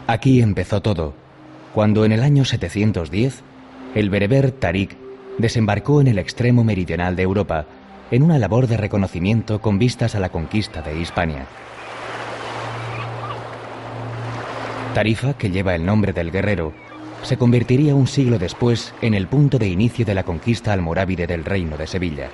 Aquí empezó todo, cuando en el año 710, el bereber Tarik desembarcó en el extremo meridional de Europa en una labor de reconocimiento con vistas a la conquista de Hispania. Tarifa, que lleva el nombre del guerrero, se convertiría un siglo después en el punto de inicio de la conquista almorávide del reino de Sevilla.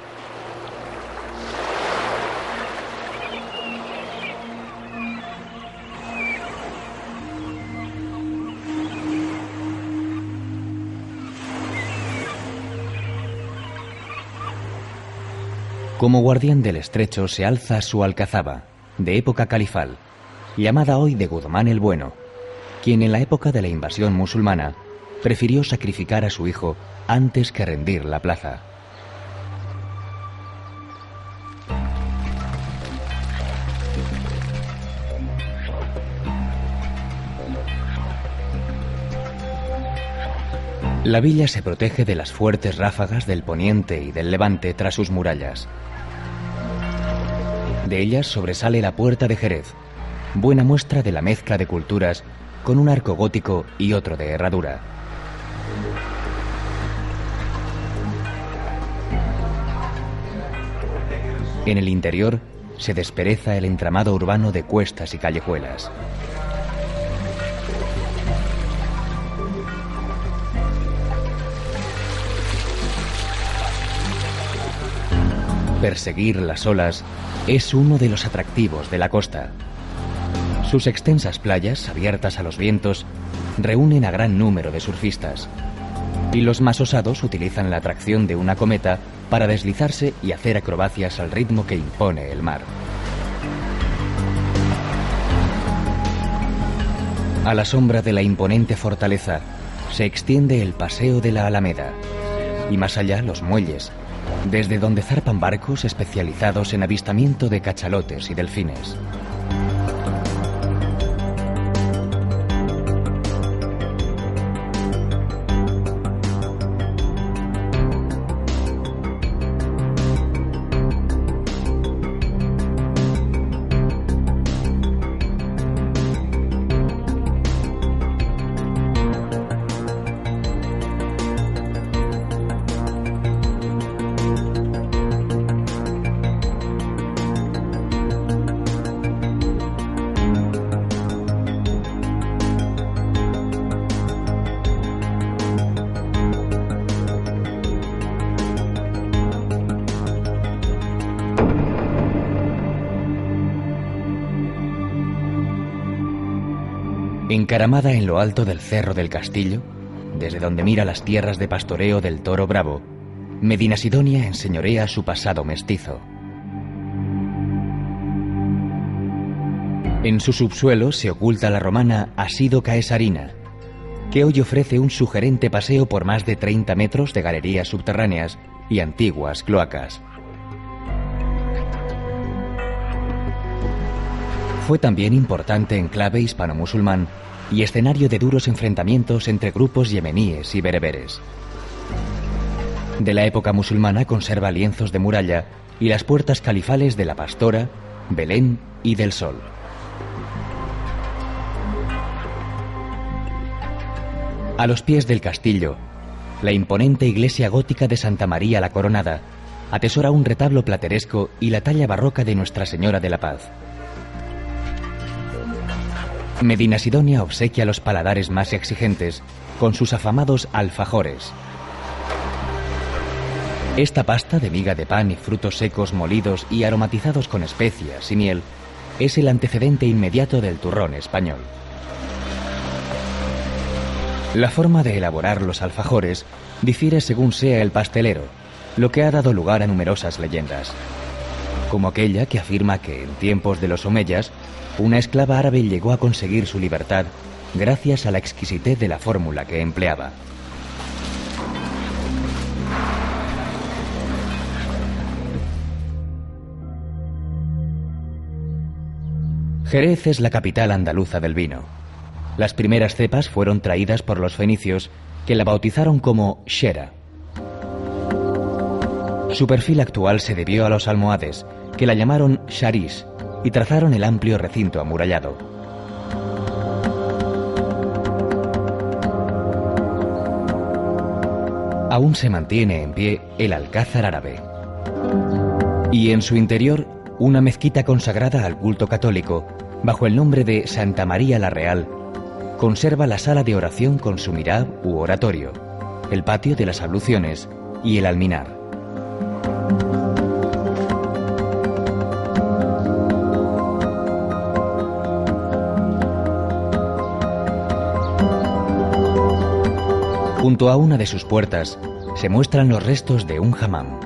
Como guardián del estrecho se alza su alcazaba, de época califal, llamada hoy de Guzmán el Bueno, quien en la época de la invasión musulmana prefirió sacrificar a su hijo antes que rendir la plaza. La villa se protege de las fuertes ráfagas del poniente y del levante tras sus murallas. De ellas sobresale la Puerta de Jerez, buena muestra de la mezcla de culturas con un arco gótico y otro de herradura. En el interior se despereza el entramado urbano de cuestas y callejuelas. Perseguir las olas es uno de los atractivos de la costa. Sus extensas playas, abiertas a los vientos, reúnen a gran número de surfistas. Y los más osados utilizan la atracción de una cometa para deslizarse y hacer acrobacias al ritmo que impone el mar. A la sombra de la imponente fortaleza se extiende el Paseo de la Alameda y más allá los muelles, desde donde zarpan barcos especializados en avistamiento de cachalotes y delfines. Encaramada en lo alto del cerro del castillo, desde donde mira las tierras de pastoreo del Toro Bravo, Medinasidonia enseñorea su pasado mestizo. En su subsuelo se oculta la romana Asido Caesarina, que hoy ofrece un sugerente paseo por más de 30 metros de galerías subterráneas y antiguas cloacas. Fue también importante enclave hispano-musulmán y escenario de duros enfrentamientos entre grupos yemeníes y bereberes. De la época musulmana conserva lienzos de muralla y las puertas califales de la Pastora, Belén y del Sol. A los pies del castillo, la imponente iglesia gótica de Santa María la Coronada atesora un retablo plateresco y la talla barroca de Nuestra Señora de la Paz. Medinasidonia obsequia a los paladares más exigentes con sus afamados alfajores. Esta pasta de miga de pan y frutos secos molidos y aromatizados con especias y miel es el antecedente inmediato del turrón español. La forma de elaborar los alfajores difiere según sea el pastelero, lo que ha dado lugar a numerosas leyendas, como aquella que afirma que en tiempos de los omeyas una esclava árabe llegó a conseguir su libertad gracias a la exquisitez de la fórmula que empleaba. Jerez es la capital andaluza del vino. Las primeras cepas fueron traídas por los fenicios, que la bautizaron como Xera. Su perfil actual se debió a los almohades, que la llamaron Sharish, y trazaron el amplio recinto amurallado. Aún se mantiene en pie el Alcázar árabe. Y en su interior, una mezquita consagrada al culto católico, bajo el nombre de Santa María la Real, conserva la sala de oración con su mihrab u oratorio, el patio de las abluciones y el alminar. Junto a una de sus puertas se muestran los restos de un hammam.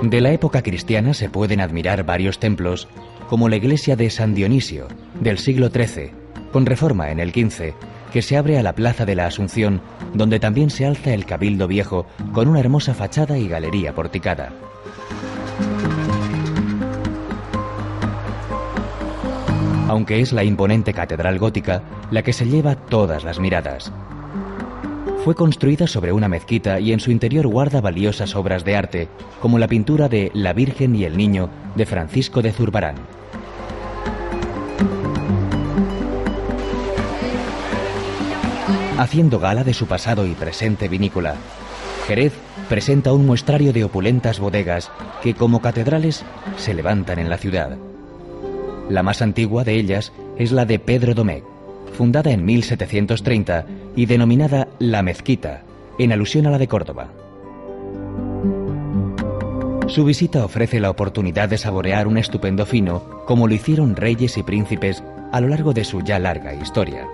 De la época cristiana se pueden admirar varios templos, como la iglesia de San Dionisio, del siglo XIII, con reforma en el XV, que se abre a la Plaza de la Asunción, donde también se alza el Cabildo Viejo, con una hermosa fachada y galería porticada. Aunque es la imponente catedral gótica la que se lleva todas las miradas. Fue construida sobre una mezquita y en su interior guarda valiosas obras de arte, como la pintura de La Virgen y el Niño de Francisco de Zurbarán. Haciendo gala de su pasado y presente vinícola, Jerez presenta un muestrario de opulentas bodegas que, como catedrales, se levantan en la ciudad. La más antigua de ellas es la de Pedro Domecq, fundada en 1730 y denominada La Mezquita, en alusión a la de Córdoba. Su visita ofrece la oportunidad de saborear un estupendo vino, como lo hicieron reyes y príncipes a lo largo de su ya larga historia.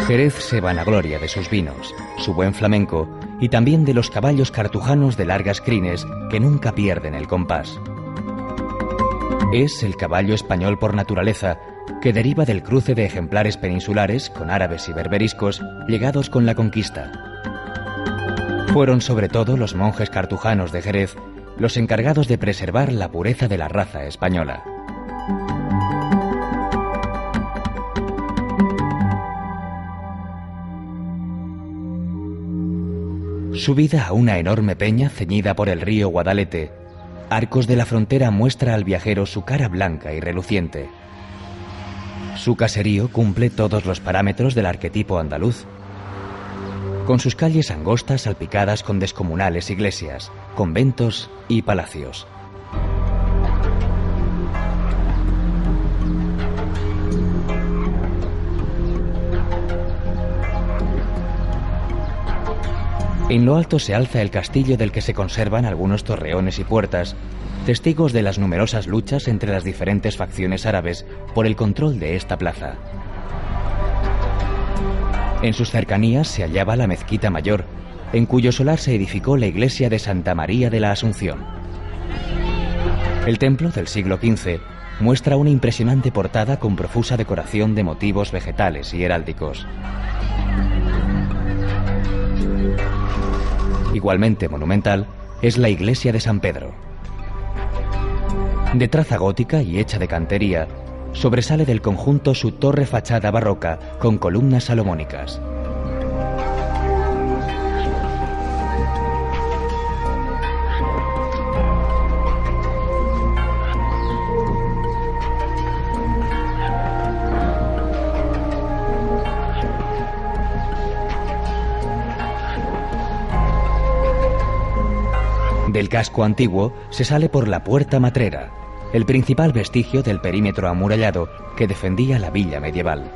Jerez se vanagloria de sus vinos, su buen flamenco y también de los caballos cartujanos de largas crines que nunca pierden el compás. Es el caballo español por naturaleza, que deriva del cruce de ejemplares peninsulares con árabes y berberiscos llegados con la conquista. Fueron sobre todo los monjes cartujanos de Jerez los encargados de preservar la pureza de la raza española. Subida a una enorme peña ceñida por el río Guadalete, Arcos de la Frontera muestra al viajero su cara blanca y reluciente. Su caserío cumple todos los parámetros del arquetipo andaluz, con sus calles angostas salpicadas con descomunales iglesias, conventos y palacios. En lo alto se alza el castillo del que se conservan algunos torreones y puertas, testigos de las numerosas luchas entre las diferentes facciones árabes por el control de esta plaza. En sus cercanías se hallaba la mezquita mayor, en cuyo solar se edificó la iglesia de Santa María de la Asunción. El templo del siglo XV muestra una impresionante portada con profusa decoración de motivos vegetales y heráldicos. Igualmente monumental es la iglesia de San Pedro. De traza gótica y hecha de cantería, sobresale del conjunto su torre fachada barroca con columnas salomónicas. Del casco antiguo se sale por la Puerta Matrera, el principal vestigio del perímetro amurallado que defendía la villa medieval.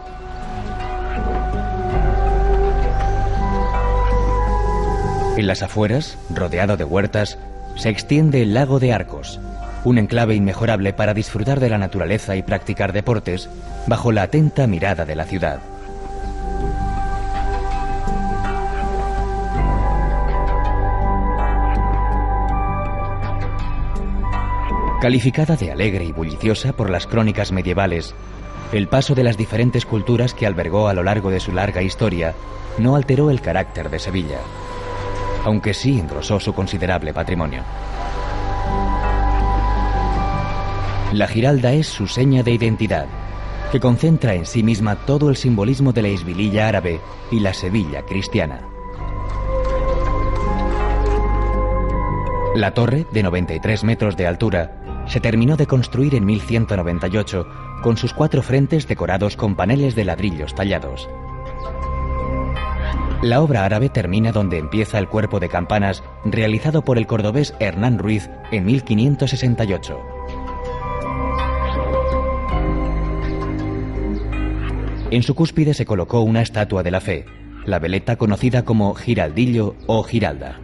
En las afueras, rodeado de huertas, se extiende el lago de Arcos, un enclave inmejorable para disfrutar de la naturaleza y practicar deportes bajo la atenta mirada de la ciudad. Calificada de alegre y bulliciosa por las crónicas medievales, El paso de las diferentes culturas que albergó a lo largo de su larga historia no alteró el carácter de Sevilla, aunque sí engrosó su considerable patrimonio. La Giralda es su seña de identidad, que concentra en sí misma todo el simbolismo de la Isbililla árabe y la Sevilla cristiana. La torre, de 93 metros de altura, se terminó de construir en 1198, con sus 4 frentes decorados con paneles de ladrillos tallados. La obra árabe termina donde empieza el cuerpo de campanas realizado por el cordobés Hernán Ruiz en 1568. En su cúspide se colocó una estatua de la fe, la veleta conocida como Giraldillo o Giralda.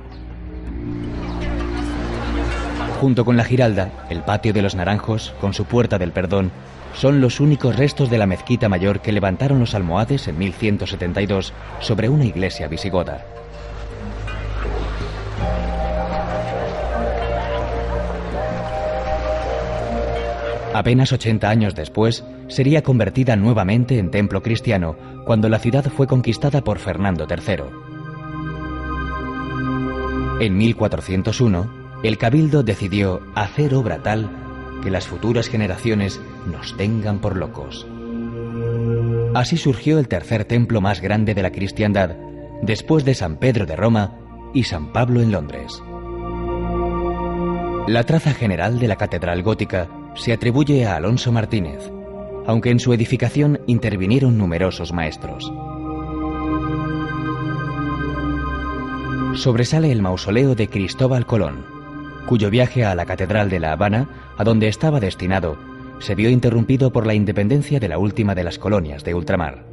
Junto con la Giralda, el patio de los Naranjos, con su puerta del Perdón, son los únicos restos de la mezquita mayor que levantaron los almohades en 1172 sobre una iglesia visigoda. Apenas 80 años después, sería convertida nuevamente en templo cristiano cuando la ciudad fue conquistada por Fernando III. En 1401, el cabildo decidió hacer obra tal que las futuras generaciones nos tengan por locos. Así surgió el tercer templo más grande de la cristiandad, después de San Pedro de Roma y San Pablo en Londres. La traza general de la catedral gótica se atribuye a Alonso Martínez, aunque en su edificación intervinieron numerosos maestros. Sobresale el mausoleo de Cristóbal Colón, cuyo viaje a la Catedral de La Habana, a donde estaba destinado, se vio interrumpido por la independencia de la última de las colonias de ultramar.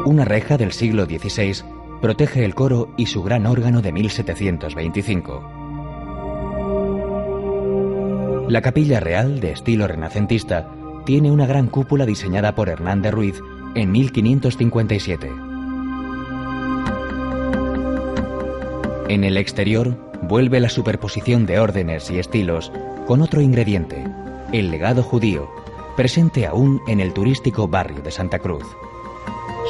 Una reja del siglo XVI protege el coro y su gran órgano de 1725. La capilla real, de estilo renacentista, tiene una gran cúpula diseñada por Hernán de Ruiz en 1557. En el exterior vuelve la superposición de órdenes y estilos con otro ingrediente, el legado judío, presente aún en el turístico barrio de Santa Cruz.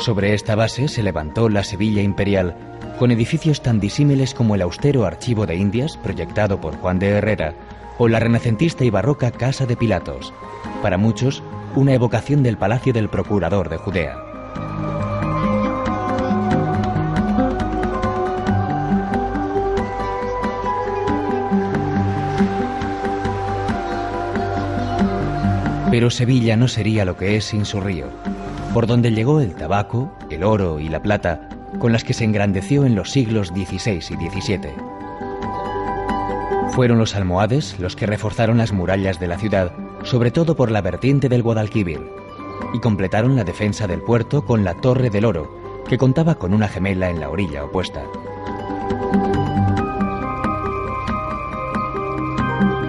Sobre esta base se levantó la Sevilla imperial, con edificios tan disímiles como el austero Archivo de Indias, proyectado por Juan de Herrera, o la renacentista y barroca Casa de Pilatos, para muchos una evocación del palacio del procurador de Judea. Pero Sevilla no sería lo que es sin su río, por donde llegó el tabaco, el oro y la plata, con las que se engrandeció en los siglos XVI y XVII. Fueron los almohades los que reforzaron las murallas de la ciudad, sobre todo por la vertiente del Guadalquivir, y completaron la defensa del puerto con la Torre del Oro, que contaba con una gemela en la orilla opuesta.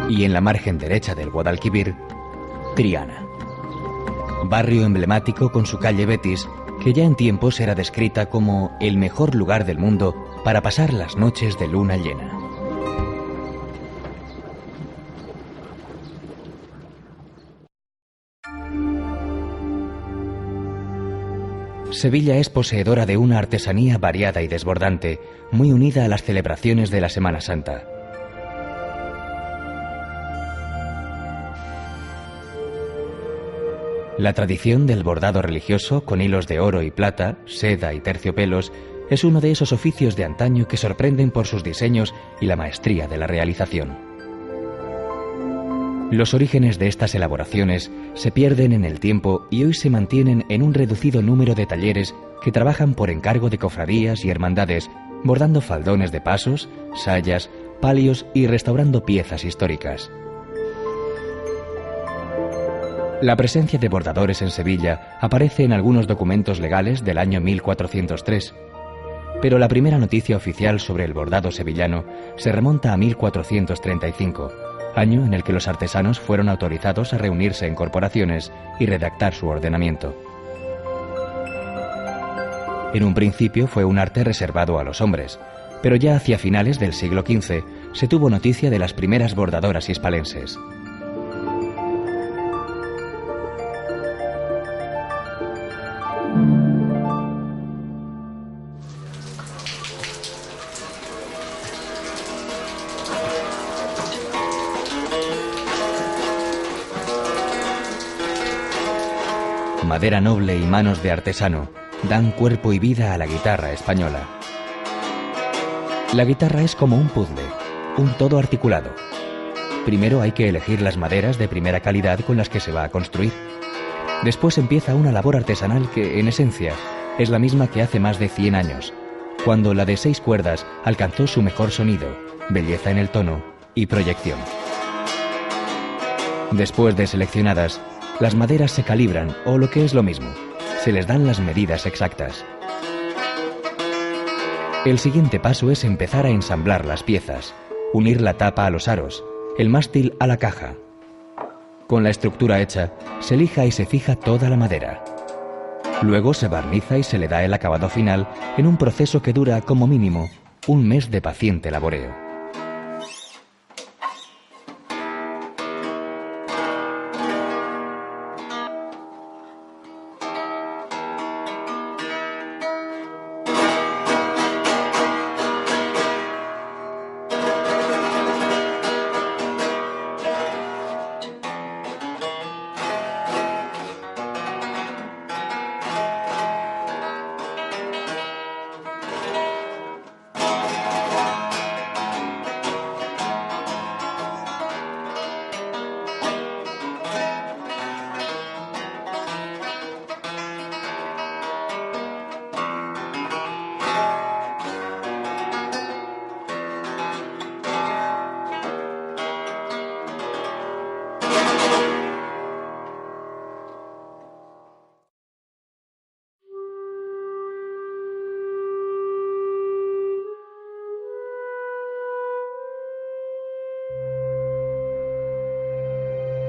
Y en la margen derecha del Guadalquivir, Triana, barrio emblemático con su calle Betis, que ya en tiempos era descrita como el mejor lugar del mundo para pasar las noches de luna llena. Sevilla es poseedora de una artesanía variada y desbordante, muy unida a las celebraciones de la Semana Santa. La tradición del bordado religioso con hilos de oro y plata, seda y terciopelos es uno de esos oficios de antaño que sorprenden por sus diseños y la maestría de la realización. Los orígenes de estas elaboraciones se pierden en el tiempo y hoy se mantienen en un reducido número de talleres que trabajan por encargo de cofradías y hermandades, bordando faldones de pasos, sayas, palios y restaurando piezas históricas. La presencia de bordadores en Sevilla aparece en algunos documentos legales del año 1403, pero la primera noticia oficial sobre el bordado sevillano se remonta a 1435, año en el que los artesanos fueron autorizados a reunirse en corporaciones y redactar su ordenamiento. En un principio fue un arte reservado a los hombres, pero ya hacia finales del siglo XV se tuvo noticia de las primeras bordadoras hispalenses. madera noble y manos de artesano dan cuerpo y vida a la guitarra española. La guitarra es como un puzzle, un todo articulado. Primero hay que elegir las maderas de primera calidad con las que se va a construir. Después empieza una labor artesanal que, en esencia, es la misma que hace más de 100 años, cuando la de 6 cuerdas alcanzó su mejor sonido, belleza en el tono y proyección. Después de seleccionadas, las maderas se calibran o, lo que es lo mismo, se les dan las medidas exactas. El siguiente paso es empezar a ensamblar las piezas, unir la tapa a los aros, el mástil a la caja. Con la estructura hecha, se lija y se fija toda la madera. Luego se barniza y se le da el acabado final en un proceso que dura, como mínimo, un mes de paciente laboreo.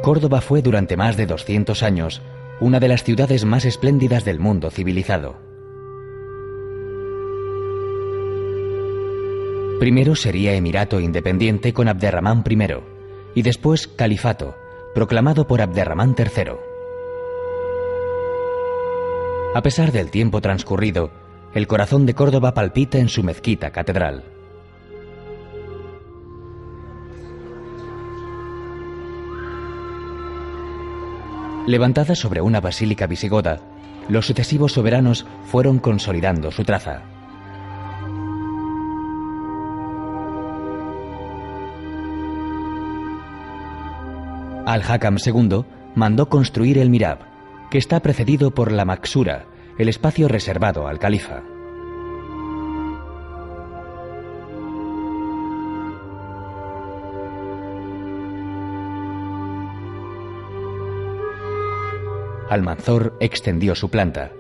Córdoba fue durante más de 200 años una de las ciudades más espléndidas del mundo civilizado. Primero sería emirato independiente con Abderramán I y después califato, proclamado por Abderramán III. A pesar del tiempo transcurrido, el corazón de Córdoba palpita en su mezquita catedral. Levantada sobre una basílica visigoda, los sucesivos soberanos fueron consolidando su traza. Al-Hakam II mandó construir el Mirab, que está precedido por la Maksura, el espacio reservado al califa. Almanzor extendió su planta.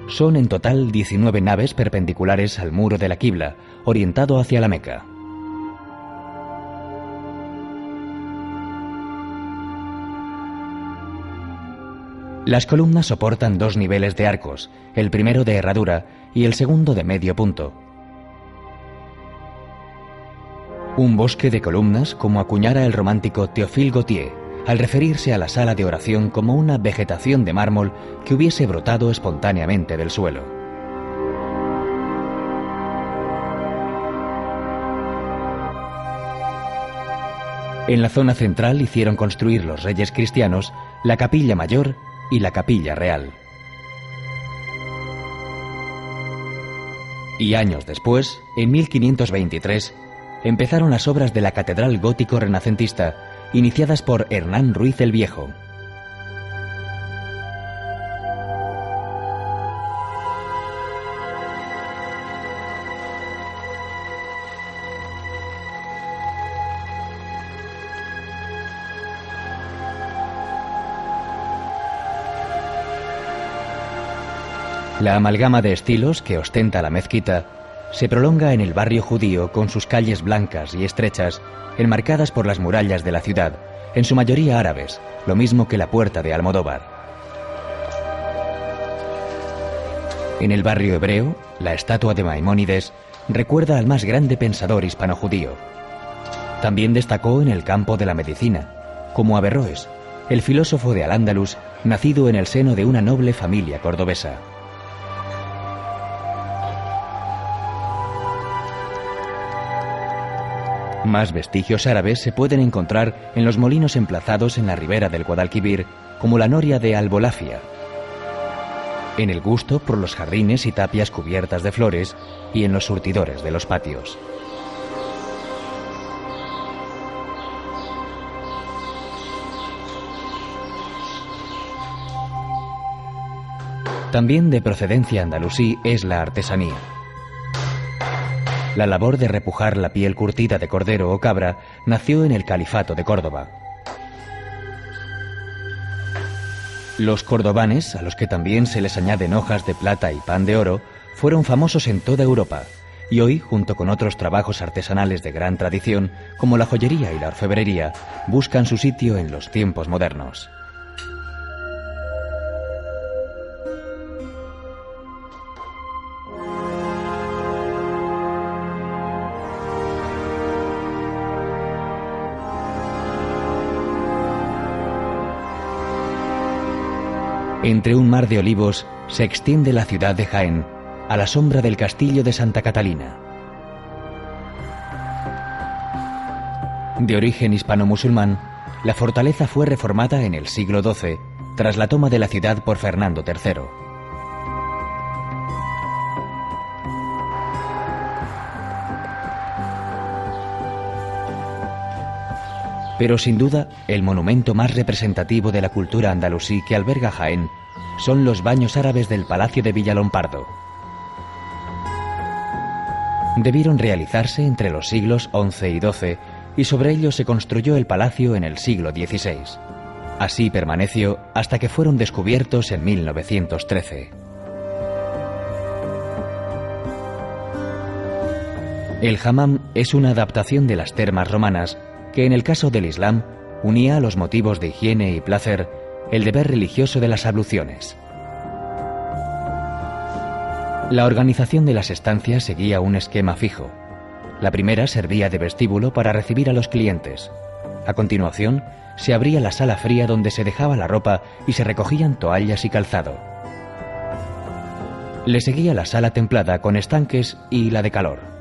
Son en total 19 naves perpendiculares al muro de la Qibla, orientado hacia la Meca. Las columnas soportan 2 niveles de arcos, el primero de herradura y el segundo de medio punto. Un bosque de columnas, como acuñara el romántico Théophile Gautier, al referirse a la sala de oración como una vegetación de mármol que hubiese brotado espontáneamente del suelo. En la zona central hicieron construir los reyes cristianos la capilla mayor y la capilla real. Y años después, en 1523, empezaron las obras de la catedral gótico-renacentista, iniciadas por Hernán Ruiz el Viejo. La amalgama de estilos que ostenta la mezquita se prolonga en el barrio judío con sus calles blancas y estrechas, enmarcadas por las murallas de la ciudad, en su mayoría árabes, lo mismo que la Puerta de Almodóvar. En el barrio hebreo, la estatua de Maimónides recuerda al más grande pensador hispano-judío. También destacó en el campo de la medicina, como Averroes, el filósofo de Al-Ándalus, nacido en el seno de una noble familia cordobesa. Más vestigios árabes se pueden encontrar en los molinos emplazados en la ribera del Guadalquivir, como la noria de Albolafia, en el gusto por los jardines y tapias cubiertas de flores y en los surtidores de los patios. También de procedencia andalusí es la artesanía. La labor de repujar la piel curtida de cordero o cabra nació en el Califato de Córdoba. Los cordobanes, a los que también se les añaden hojas de plata y pan de oro, fueron famosos en toda Europa y hoy, junto con otros trabajos artesanales de gran tradición, como la joyería y la orfebrería, buscan su sitio en los tiempos modernos. Entre un mar de olivos se extiende la ciudad de Jaén, a la sombra del castillo de Santa Catalina. De origen hispano-musulmán, la fortaleza fue reformada en el siglo XII, tras la toma de la ciudad por Fernando III. Pero sin duda, el monumento más representativo de la cultura andalusí que alberga Jaén son los baños árabes del Palacio de Villalompardo. Debieron realizarse entre los siglos XI y XII y sobre ellos se construyó el palacio en el siglo XVI. Así permaneció hasta que fueron descubiertos en 1913. El hammam es una adaptación de las termas romanas que en el caso del Islam unía a los motivos de higiene y placer el deber religioso de las abluciones. La organización de las estancias seguía un esquema fijo. La primera servía de vestíbulo para recibir a los clientes. A continuación, se abría la sala fría donde se dejaba la ropa y se recogían toallas y calzado. Le seguía la sala templada con estanques y la de calor.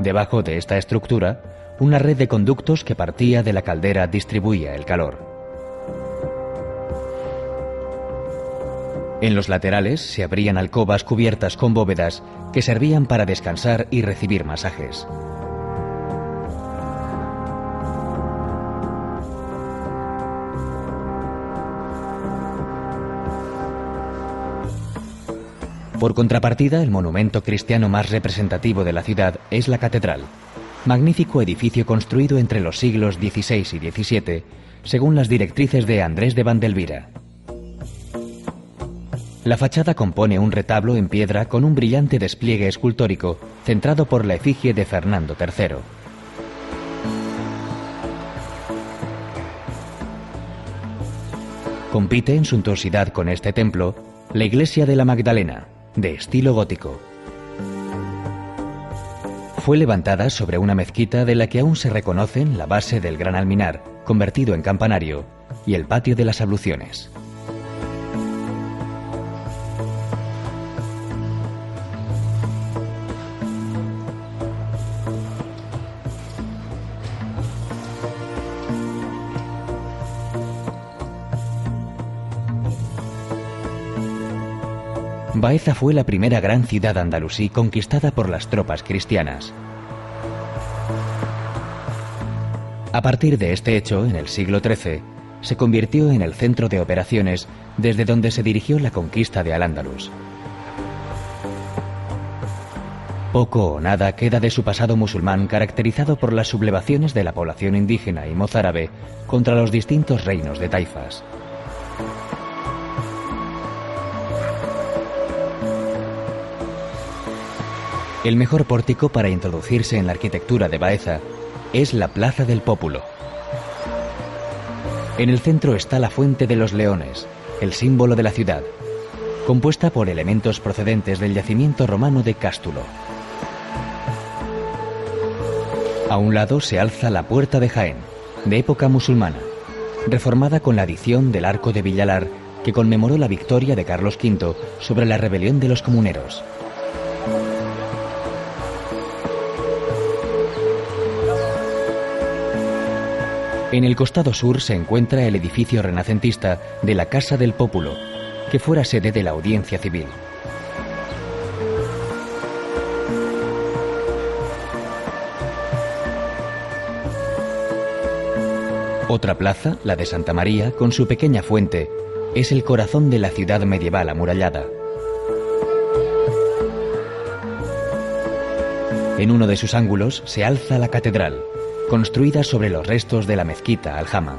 Debajo de esta estructura, una red de conductos que partía de la caldera distribuía el calor. En los laterales se abrían alcobas cubiertas con bóvedas que servían para descansar y recibir masajes. Por contrapartida, el monumento cristiano más representativo de la ciudad es la catedral, magnífico edificio construido entre los siglos XVI y XVII, según las directrices de Andrés de Vandelvira. La fachada compone un retablo en piedra con un brillante despliegue escultórico centrado por la efigie de Fernando III. Compite en suntuosidad con este templo la iglesia de la Magdalena, de estilo gótico. Fue levantada sobre una mezquita de la que aún se reconocen la base del gran alminar, convertido en campanario, y el patio de las abluciones. Baeza fue la primera gran ciudad andalusí conquistada por las tropas cristianas. A partir de este hecho, en el siglo XIII, se convirtió en el centro de operaciones desde donde se dirigió la conquista de Al-Ándalus. Poco o nada queda de su pasado musulmán, caracterizado por las sublevaciones de la población indígena y mozárabe contra los distintos reinos de taifas. El mejor pórtico para introducirse en la arquitectura de Baeza es la Plaza del Pópulo. En el centro está la Fuente de los Leones, el símbolo de la ciudad, compuesta por elementos procedentes del yacimiento romano de Cástulo. A un lado se alza la Puerta de Jaén, de época musulmana, reformada con la adición del Arco de Villalar, que conmemoró la victoria de Carlos V sobre la rebelión de los comuneros. En el costado sur se encuentra el edificio renacentista de la Casa del Pópulo, que fuera sede de la Audiencia Civil. Otra plaza, la de Santa María, con su pequeña fuente, es el corazón de la ciudad medieval amurallada. En uno de sus ángulos se alza la catedral, construida sobre los restos de la mezquita Aljama.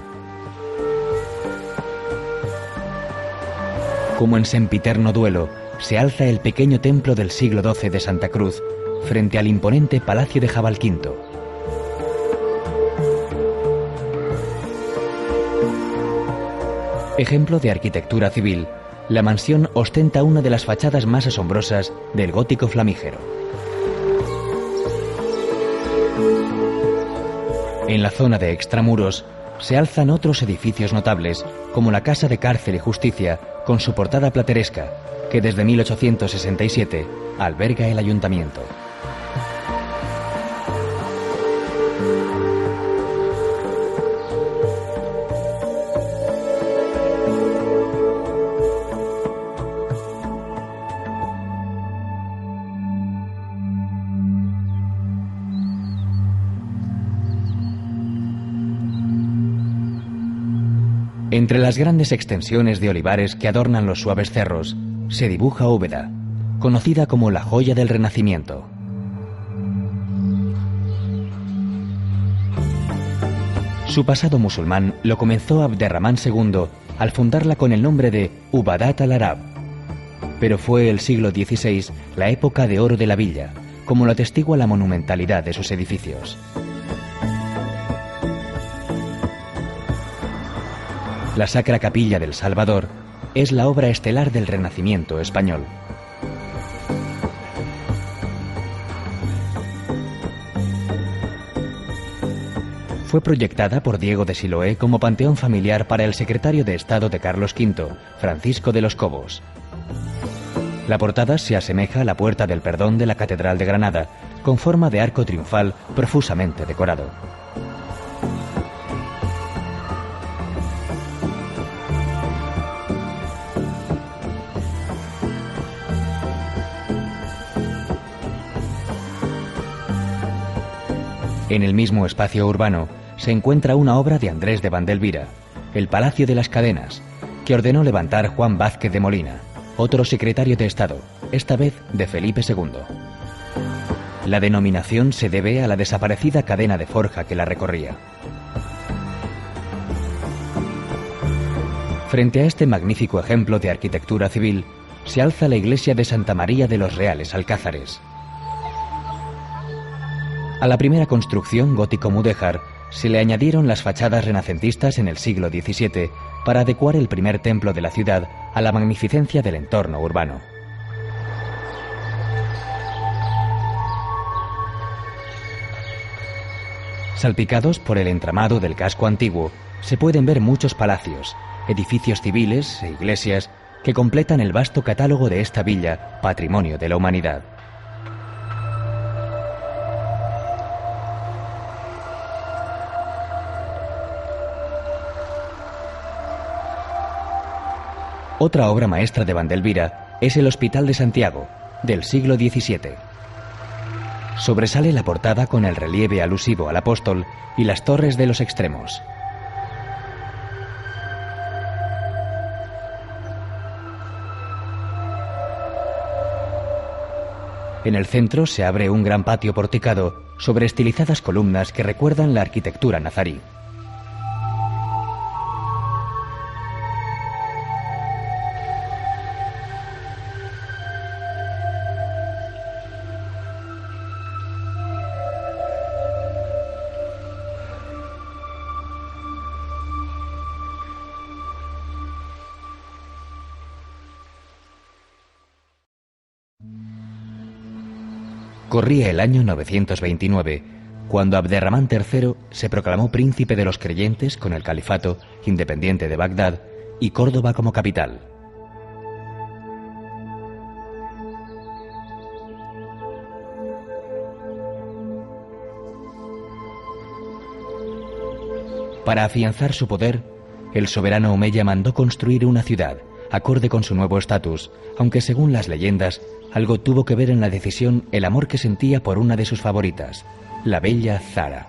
Como en sempiterno duelo, se alza el pequeño templo del siglo XII de Santa Cruz, frente al imponente Palacio de Jabalquinto. Ejemplo de arquitectura civil, la mansión ostenta una de las fachadas más asombrosas del gótico flamígero. En la zona de extramuros se alzan otros edificios notables, como la Casa de Cárcel y Justicia, con su portada plateresca, que desde 1867 alberga el ayuntamiento. Entre las grandes extensiones de olivares que adornan los suaves cerros, se dibuja Úbeda, conocida como la joya del Renacimiento. Su pasado musulmán lo comenzó Abderramán II al fundarla con el nombre de Ubadat al-Arab, pero fue el siglo XVI la época de oro de la villa, como lo atestigua la monumentalidad de sus edificios. La Sacra Capilla del Salvador es la obra estelar del Renacimiento español. Fue proyectada por Diego de Siloé como panteón familiar para el secretario de Estado de Carlos V, Francisco de los Cobos. La portada se asemeja a la Puerta del Perdón de la Catedral de Granada, con forma de arco triunfal profusamente decorado. En el mismo espacio urbano se encuentra una obra de Andrés de Vandelvira, el Palacio de las Cadenas, que ordenó levantar Juan Vázquez de Molina, otro secretario de Estado, esta vez de Felipe II. La denominación se debe a la desaparecida cadena de forja que la recorría. Frente a este magnífico ejemplo de arquitectura civil, se alza la iglesia de Santa María de los Reales Alcázares. A la primera construcción gótico-mudéjar se le añadieron las fachadas renacentistas en el siglo XVII para adecuar el primer templo de la ciudad a la magnificencia del entorno urbano. Salpicados por el entramado del casco antiguo, se pueden ver muchos palacios, edificios civiles e iglesias que completan el vasto catálogo de esta villa, patrimonio de la humanidad. Otra obra maestra de Vandelvira es el Hospital de Santiago, del siglo XVII. Sobresale la portada con el relieve alusivo al apóstol y las torres de los extremos. En el centro se abre un gran patio porticado sobre estilizadas columnas que recuerdan la arquitectura nazarí. Corría el año 929, cuando Abderramán III se proclamó príncipe de los creyentes con el califato independiente de Bagdad y Córdoba como capital. Para afianzar su poder, el soberano omeya mandó construir una ciudad, acorde con su nuevo estatus, aunque según las leyendas, algo tuvo que ver en la decisión el amor que sentía por una de sus favoritas, la bella Zara.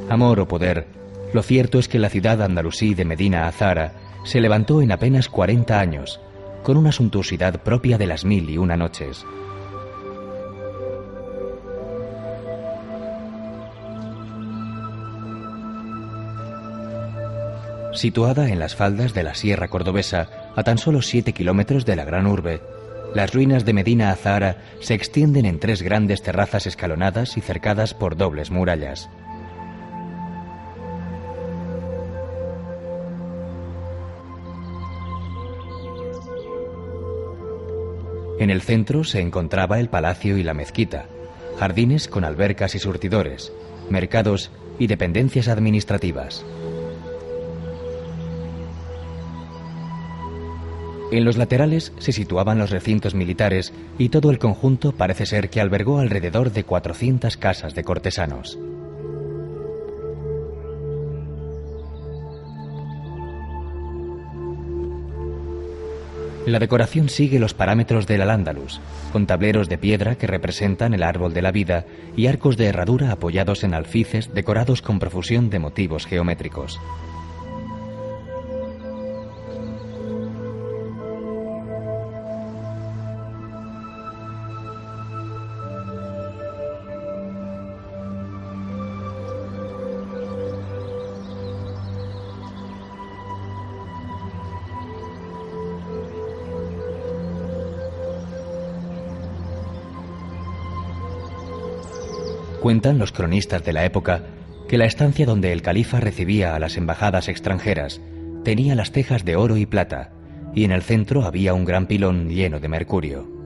Amor o poder, lo cierto es que la ciudad andalusí de Medina Azahara se levantó en apenas 40 años, con una suntuosidad propia de las 1001 noches. Situada en las faldas de la Sierra Cordobesa, a tan solo 7 kilómetros de la gran urbe, las ruinas de Medina Azahara se extienden en 3 grandes terrazas escalonadas y cercadas por dobles murallas. En el centro se encontraba el palacio y la mezquita, jardines con albercas y surtidores, mercados y dependencias administrativas. En los laterales se situaban los recintos militares y todo el conjunto parece ser que albergó alrededor de 400 casas de cortesanos. La decoración sigue los parámetros del Al-Ándalus, con tableros de piedra que representan el árbol de la vida y arcos de herradura apoyados en alfices decorados con profusión de motivos geométricos. Cuentan los cronistas de la época que la estancia donde el califa recibía a las embajadas extranjeras tenía las tejas de oro y plata, y en el centro había un gran pilón lleno de mercurio.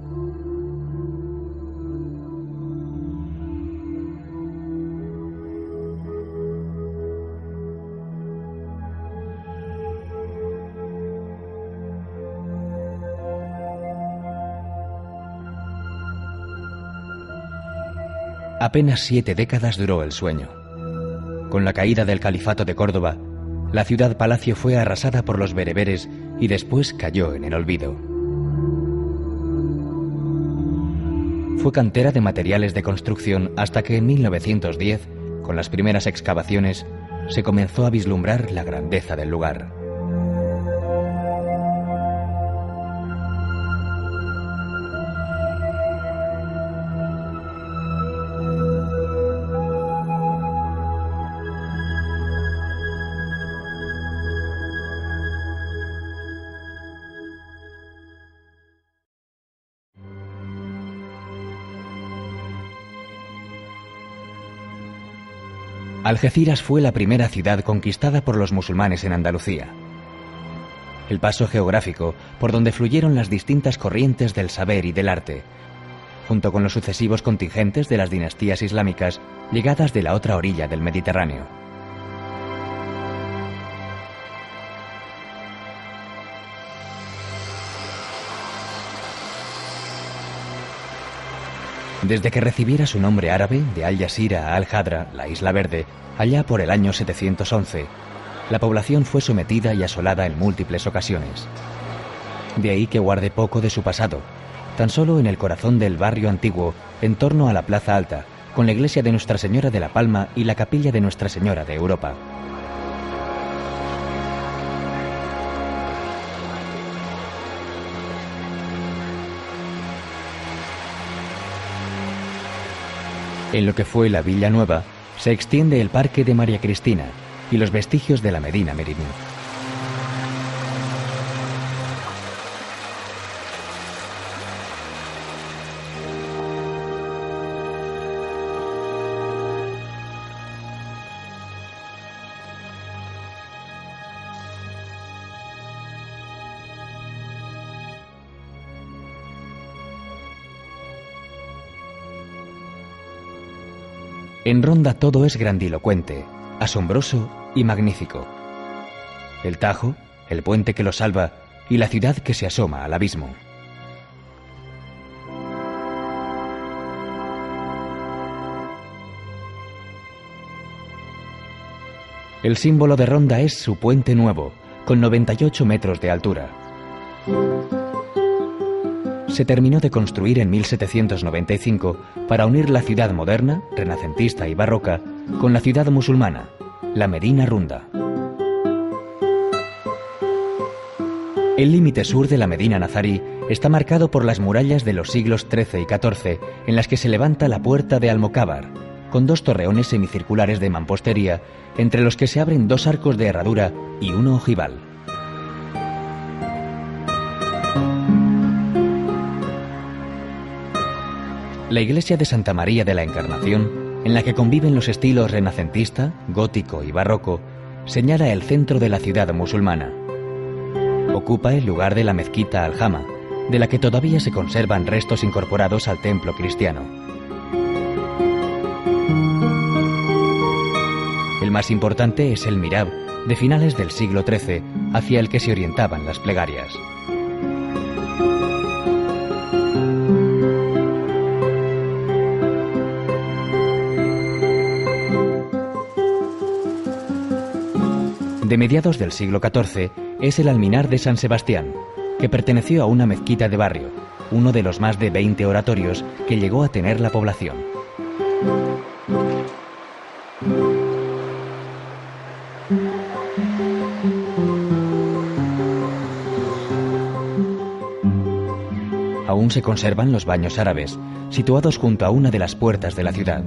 Apenas 7 décadas duró el sueño. Con la caída del califato de Córdoba, la ciudad-palacio fue arrasada por los bereberes y después cayó en el olvido. Fue cantera de materiales de construcción hasta que en 1910, con las primeras excavaciones, se comenzó a vislumbrar la grandeza del lugar. Algeciras fue la primera ciudad conquistada por los musulmanes en Andalucía. El paso geográfico por donde fluyeron las distintas corrientes del saber y del arte, junto con los sucesivos contingentes de las dinastías islámicas llegadas de la otra orilla del Mediterráneo. Desde que recibiera su nombre árabe de Al-Jazira a Al-Hadra, la Isla Verde, allá por el año 711, la población fue sometida y asolada en múltiples ocasiones. De ahí que guarde poco de su pasado, tan solo en el corazón del barrio antiguo, en torno a la Plaza Alta, con la iglesia de Nuestra Señora de la Palma y la capilla de Nuestra Señora de Europa. En lo que fue la Villa Nueva, se extiende el Parque de María Cristina y los vestigios de la Medina Meriní. En Ronda todo es grandilocuente, asombroso y magnífico. El Tajo, el puente que lo salva y la ciudad que se asoma al abismo. El símbolo de Ronda es su puente nuevo, con 98 metros de altura. Se terminó de construir en 1795 para unir la ciudad moderna, renacentista y barroca con la ciudad musulmana, la Medina Runda. El límite sur de la Medina Nazarí está marcado por las murallas de los siglos XIII y XIV, en las que se levanta la puerta de Almocábar, con 2 torreones semicirculares de mampostería, entre los que se abren 2 arcos de herradura y 1 ojival. La iglesia de Santa María de la Encarnación, en la que conviven los estilos renacentista, gótico y barroco, señala el centro de la ciudad musulmana. Ocupa el lugar de la mezquita Al-Jama, de la que todavía se conservan restos incorporados al templo cristiano. El más importante es el mihrab, de finales del siglo XIII, hacia el que se orientaban las plegarias. De mediados del siglo XIV es el alminar de San Sebastián, que perteneció a una mezquita de barrio, uno de los más de 20 oratorios que llegó a tener la población. Aún se conservan los baños árabes, situados junto a una de las puertas de la ciudad.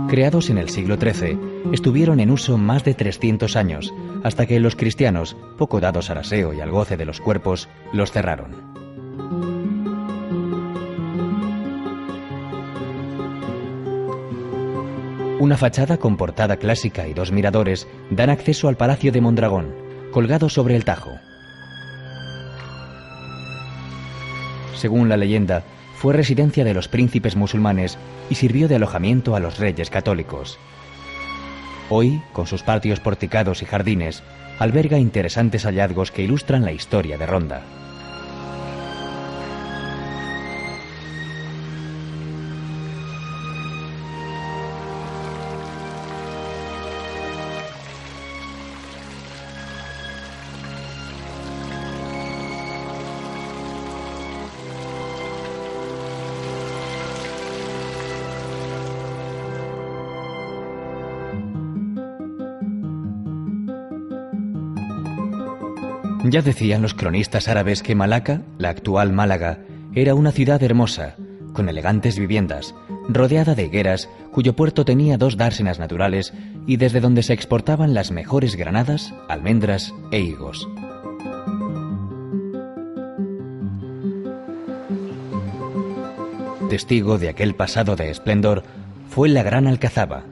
Creados en el siglo XIII, estuvieron en uso más de 300 años, hasta que los cristianos, poco dados al aseo y al goce de los cuerpos, los cerraron. Una fachada con portada clásica y 2 miradores dan acceso al Palacio de Mondragón, colgado sobre el Tajo. Según la leyenda, fue residencia de los príncipes musulmanes y sirvió de alojamiento a los reyes católicos. Hoy, con sus patios porticados y jardines, alberga interesantes hallazgos que ilustran la historia de Ronda. Ya decían los cronistas árabes que Malaca, la actual Málaga, era una ciudad hermosa, con elegantes viviendas, rodeada de higueras, cuyo puerto tenía 2 dársenas naturales y desde donde se exportaban las mejores granadas, almendras e higos. Testigo de aquel pasado de esplendor fue la Gran Alcazaba,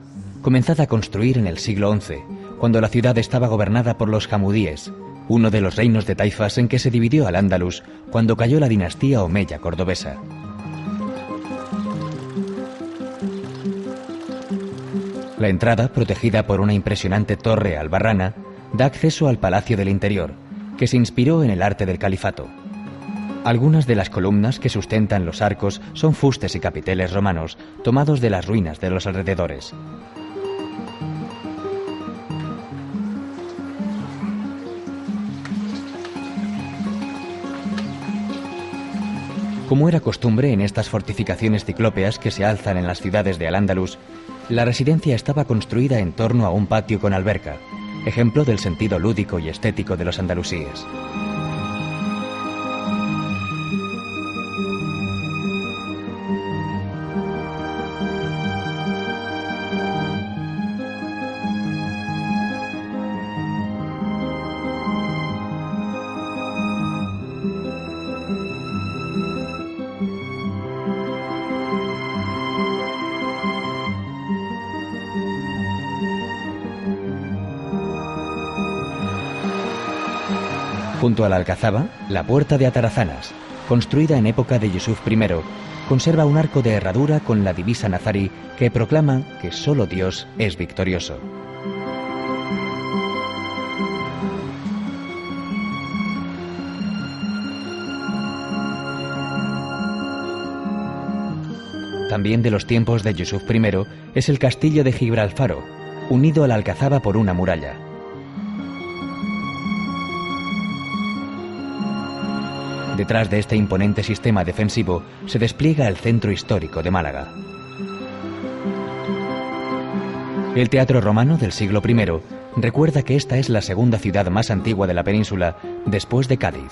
comenzada a construir en el siglo XI, cuando la ciudad estaba gobernada por los hamudíes, uno de los reinos de taifas en que se dividió al-Ándalus cuando cayó la dinastía omeya cordobesa. La entrada, protegida por una impresionante torre albarrana, da acceso al Palacio del Interior, que se inspiró en el arte del califato. Algunas de las columnas que sustentan los arcos son fustes y capiteles romanos tomados de las ruinas de los alrededores. Como era costumbre en estas fortificaciones ciclópeas que se alzan en las ciudades de Al-Ándalus, la residencia estaba construida en torno a un patio con alberca, ejemplo del sentido lúdico y estético de los andalusíes. Junto a la alcazaba, la puerta de Atarazanas, construida en época de Yusuf I, conserva un arco de herradura con la divisa nazarí que proclama que solo Dios es victorioso. También de los tiempos de Yusuf I es el castillo de Gibralfaro, unido a la alcazaba por una muralla. Detrás de este imponente sistema defensivo se despliega el centro histórico de Málaga. El teatro romano del siglo I recuerda que esta es la segunda ciudad más antigua de la península después de Cádiz.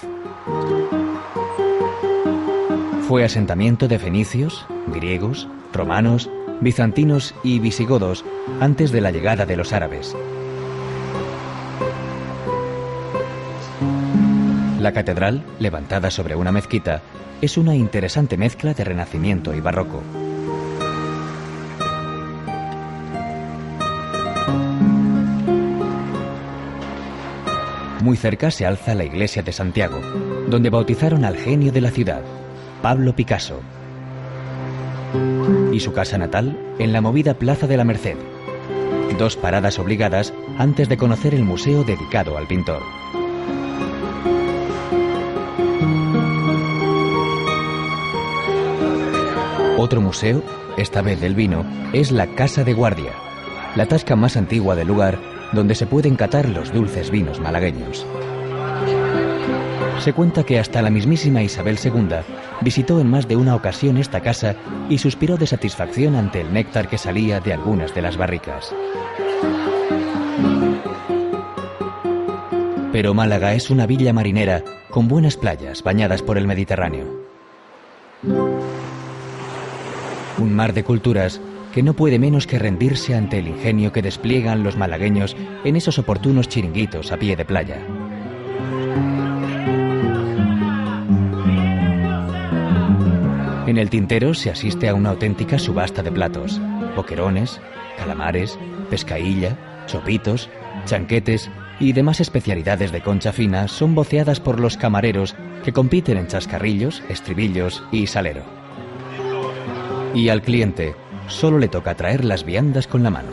Fue asentamiento de fenicios, griegos, romanos, bizantinos y visigodos antes de la llegada de los árabes. La catedral, levantada sobre una mezquita, es una interesante mezcla de renacimiento y barroco. Muy cerca se alza la iglesia de Santiago, donde bautizaron al genio de la ciudad, Pablo Picasso, y su casa natal en la movida Plaza de la Merced, 2 paradas obligadas antes de conocer el museo dedicado al pintor. Otro museo, esta vez del vino, es la Casa de Guardia, la tasca más antigua del lugar donde se pueden catar los dulces vinos malagueños. Se cuenta que hasta la mismísima Isabel II visitó en más de una ocasión esta casa y suspiró de satisfacción ante el néctar que salía de algunas de las barricas. Pero Málaga es una villa marinera con buenas playas bañadas por el Mediterráneo. Un mar de culturas que no puede menos que rendirse ante el ingenio que despliegan los malagueños en esos oportunos chiringuitos a pie de playa. En el Tintero se asiste a una auténtica subasta de platos: boquerones, calamares, pescailla, chopitos, chanquetes y demás especialidades de concha fina son voceadas por los camareros que compiten en chascarrillos, estribillos y salero. Y al cliente solo le toca traer las viandas con la mano.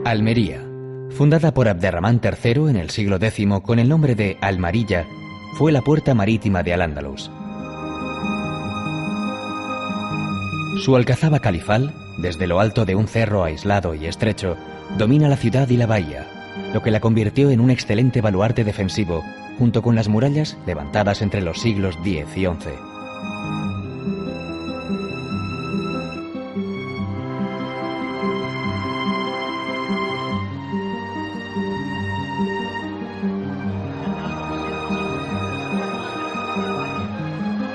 Almería, fundada por Abderramán III en el siglo X con el nombre de Almarilla, fue la puerta marítima de Al-Ándalus. Su alcazaba califal, desde lo alto de un cerro aislado y estrecho, domina la ciudad y la bahía, lo que la convirtió en un excelente baluarte defensivo, junto con las murallas levantadas entre los siglos X y XI.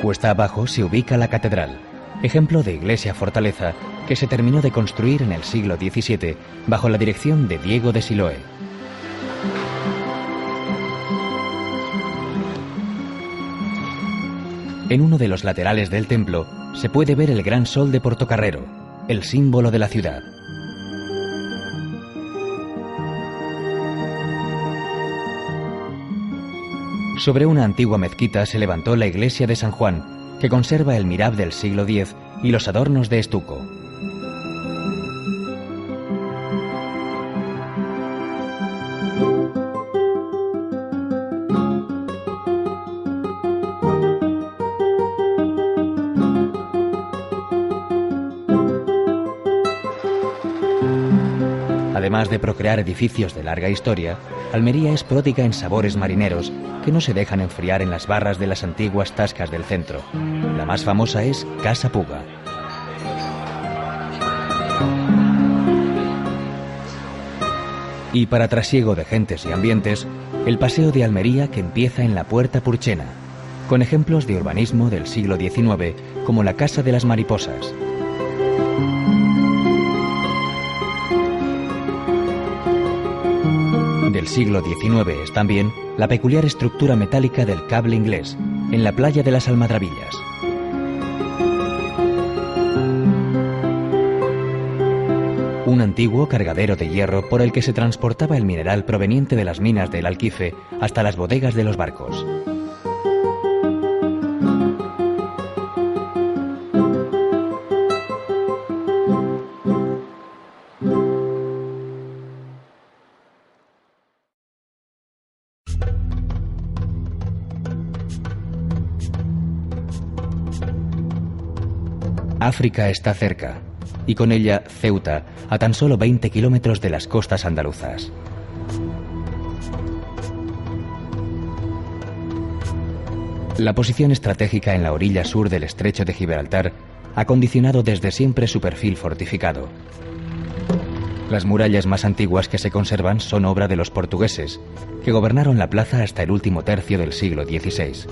Cuesta abajo se ubica la catedral, ejemplo de iglesia-fortaleza que se terminó de construir en el siglo XVII bajo la dirección de Diego de Siloé. En uno de los laterales del templo se puede ver el gran sol de Portocarrero, el símbolo de la ciudad. Sobre una antigua mezquita se levantó la iglesia de San Juan, que conserva el mirab del siglo X y los adornos de estuco. Además de procrear edificios de larga historia, Almería es pródiga en sabores marineros que no se dejan enfriar en las barras de las antiguas tascas del centro. La más famosa es Casa Puga. Y para trasiego de gentes y ambientes, el paseo de Almería que empieza en la Puerta Purchena, con ejemplos de urbanismo del siglo XIX como la Casa de las Mariposas. Del siglo XIX es también la peculiar estructura metálica del cable inglés, en la playa de las Almadrabillas. Un antiguo cargadero de hierro por el que se transportaba el mineral proveniente de las minas del Alquife hasta las bodegas de los barcos. África está cerca, y con ella Ceuta, a tan solo 20 kilómetros de las costas andaluzas. La posición estratégica en la orilla sur del estrecho de Gibraltar ha condicionado desde siempre su perfil fortificado. Las murallas más antiguas que se conservan son obra de los portugueses, que gobernaron la plaza hasta el último tercio del siglo XVI.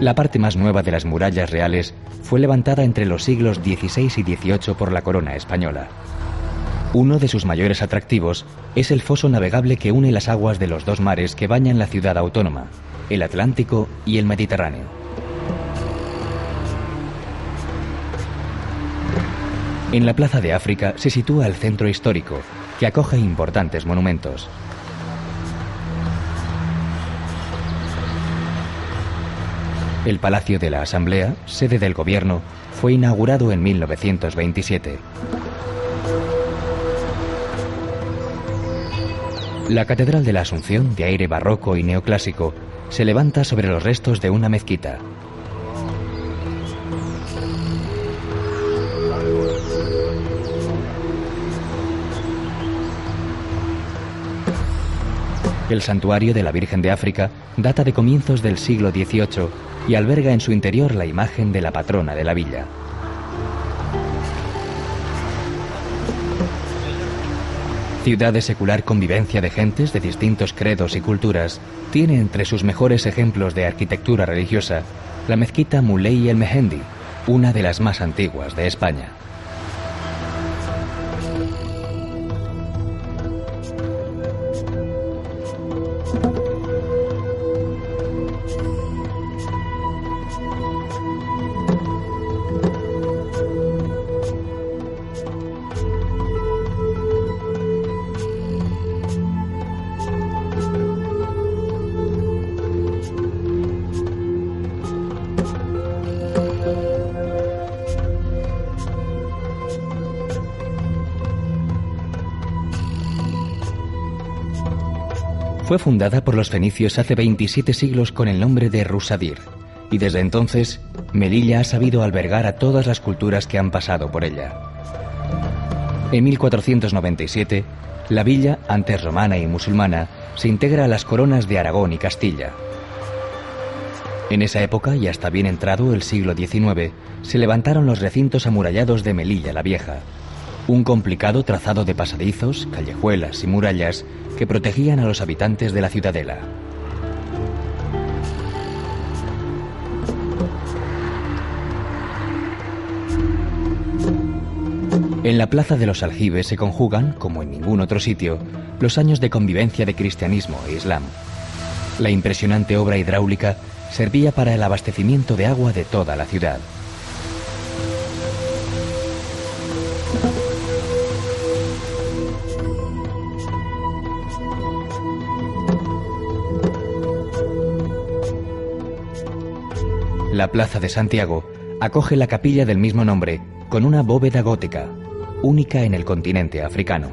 La parte más nueva de las murallas reales fue levantada entre los siglos XVI y XVIII por la corona española. Uno de sus mayores atractivos es el foso navegable que une las aguas de los dos mares que bañan la ciudad autónoma, el Atlántico y el Mediterráneo. En la Plaza de África se sitúa el centro histórico, que acoge importantes monumentos. El Palacio de la Asamblea, sede del gobierno, fue inaugurado en 1927. La Catedral de la Asunción, de aire barroco y neoclásico, se levanta sobre los restos de una mezquita. El santuario de la Virgen de África data de comienzos del siglo XVIII y alberga en su interior la imagen de la patrona de la villa. Ciudad de secular convivencia de gentes de distintos credos y culturas, tiene entre sus mejores ejemplos de arquitectura religiosa la mezquita Moulay el Mehendi, una de las más antiguas de España. Fue fundada por los fenicios hace 27 siglos con el nombre de Rusadir, y desde entonces Melilla ha sabido albergar a todas las culturas que han pasado por ella. En 1497, la villa, antes romana y musulmana, se integra a las coronas de Aragón y Castilla. En esa época, y hasta bien entrado el siglo XIX, se levantaron los recintos amurallados de Melilla la Vieja, un complicado trazado de pasadizos, callejuelas y murallas que protegían a los habitantes de la ciudadela. En la Plaza de los Aljibes se conjugan, como en ningún otro sitio, los años de convivencia de cristianismo e islam. La impresionante obra hidráulica servía para el abastecimiento de agua de toda la ciudad. La Plaza de Santiago acoge la capilla del mismo nombre, con una bóveda gótica, única en el continente africano.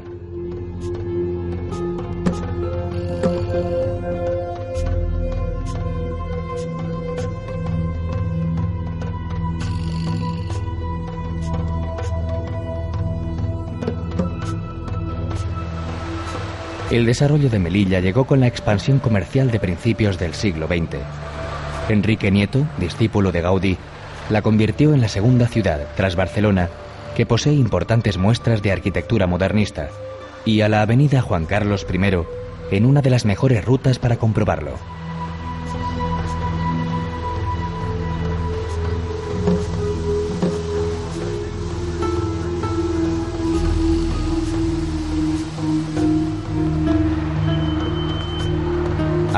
El desarrollo de Melilla llegó con la expansión comercial de principios del siglo XX. Enrique Nieto, discípulo de Gaudí, la convirtió en la segunda ciudad, tras Barcelona, que posee importantes muestras de arquitectura modernista, y a la avenida Juan Carlos I en una de las mejores rutas para comprobarlo.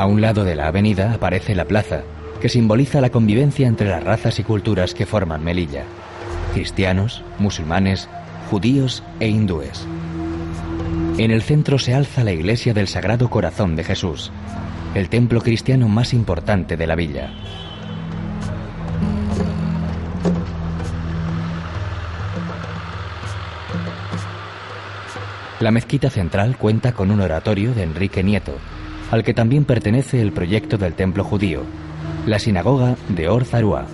A un lado de la avenida aparece la plaza, que simboliza la convivencia entre las razas y culturas que forman Melilla: cristianos, musulmanes, judíos e hindúes. En el centro se alza la iglesia del Sagrado Corazón de Jesús, el templo cristiano más importante de la villa. La mezquita central cuenta con un oratorio de Enrique Nieto, al que también pertenece el proyecto del templo judío, la sinagoga de Or Zarua.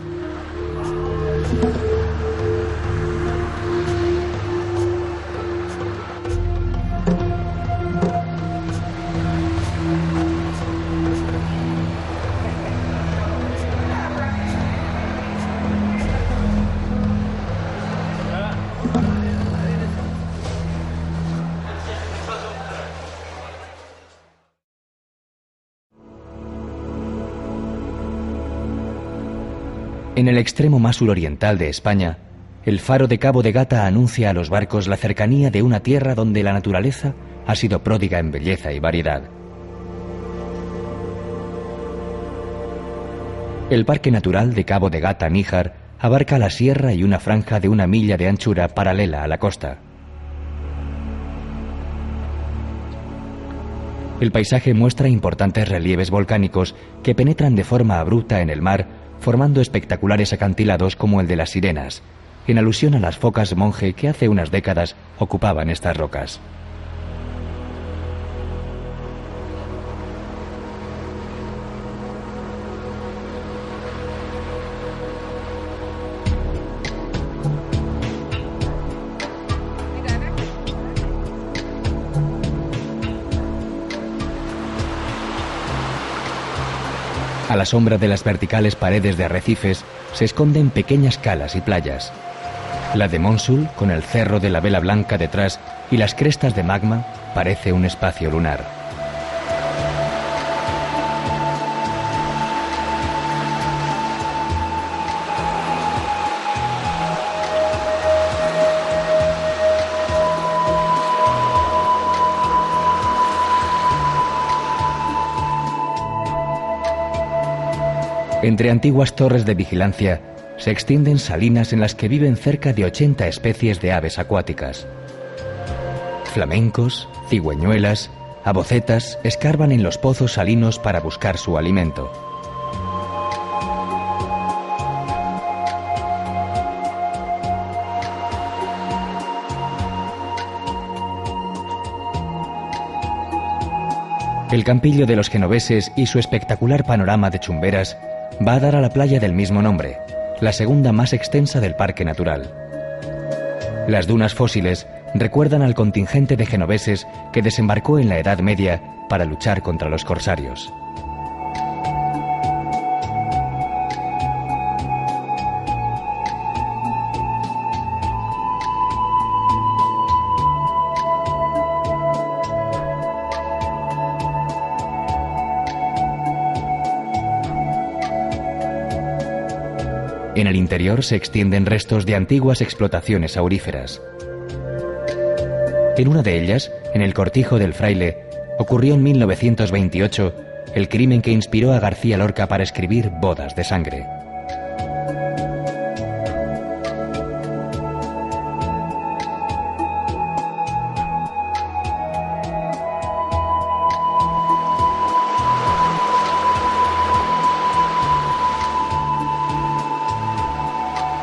En el extremo más suroriental de España, el faro de Cabo de Gata anuncia a los barcos la cercanía de una tierra donde la naturaleza ha sido pródiga en belleza y variedad. El Parque Natural de Cabo de Gata-Níjar abarca la sierra y una franja de 1 milla de anchura paralela a la costa. El paisaje muestra importantes relieves volcánicos que penetran de forma abrupta en el mar, formando espectaculares acantilados como el de las Sirenas, en alusión a las focas monje que hace unas décadas ocupaban estas rocas. A la sombra de las verticales paredes de arrecifes se esconden pequeñas calas y playas. La de Mónsul, con el cerro de la Vela Blanca detrás y las crestas de magma, parece un espacio lunar. Entre antiguas torres de vigilancia se extienden salinas en las que viven cerca de 80 especies de aves acuáticas. Flamencos, cigüeñuelas, abocetas escarban en los pozos salinos para buscar su alimento. El Campillo de los Genoveses y su espectacular panorama de chumberas va a dar a la playa del mismo nombre, la segunda más extensa del parque natural. Las dunas fósiles recuerdan al contingente de genoveses que desembarcó en la Edad Media para luchar contra los corsarios. En el interior se extienden restos de antiguas explotaciones auríferas. En una de ellas, en el Cortijo del Fraile, ocurrió en 1928 el crimen que inspiró a García Lorca para escribir Bodas de Sangre.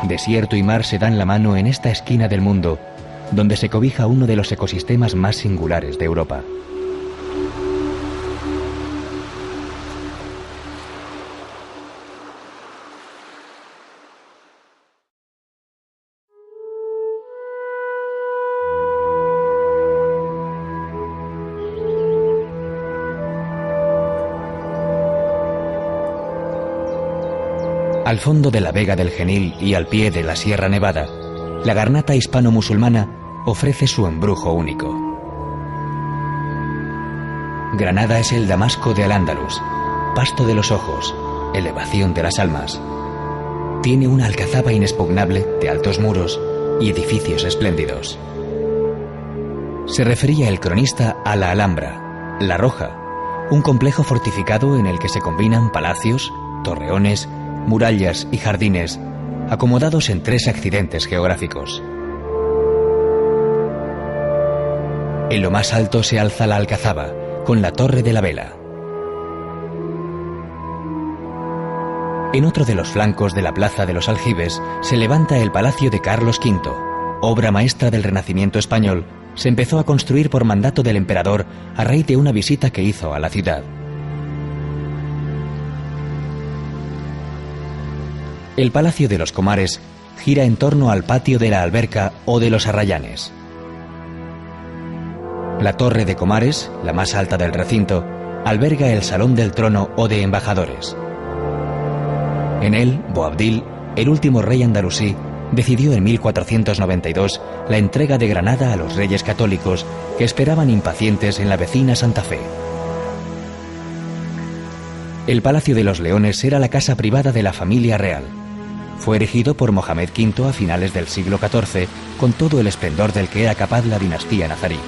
Desierto y mar se dan la mano en esta esquina del mundo, donde se cobija uno de los ecosistemas más singulares de Europa. Al fondo de la Vega del Genil y al pie de la Sierra Nevada, la garnata hispano-musulmana ofrece su embrujo único. Granada es el Damasco de Al-Ándalus, pasto de los ojos, elevación de las almas. Tiene una alcazaba inexpugnable de altos muros y edificios espléndidos. Se refería el cronista a la Alhambra, la Roja, un complejo fortificado en el que se combinan palacios, torreones, murallas y jardines, acomodados en 3 accidentes geográficos. En lo más alto se alza la Alcazaba, con la Torre de la Vela. En otro de los flancos de la Plaza de los Aljibes se levanta el Palacio de Carlos V, obra maestra del Renacimiento español. Se empezó a construir por mandato del emperador a raíz de una visita que hizo a la ciudad. El Palacio de los Comares gira en torno al patio de la Alberca o de los Arrayanes. La Torre de Comares, la más alta del recinto, alberga el Salón del Trono o de Embajadores. En él, Boabdil, el último rey andalusí, decidió en 1492 la entrega de Granada a los reyes católicos que esperaban impacientes en la vecina Santa Fe. El Palacio de los Leones era la casa privada de la familia real. Fue erigido por Mohamed V a finales del siglo XIV con todo el esplendor del que era capaz la dinastía nazarí.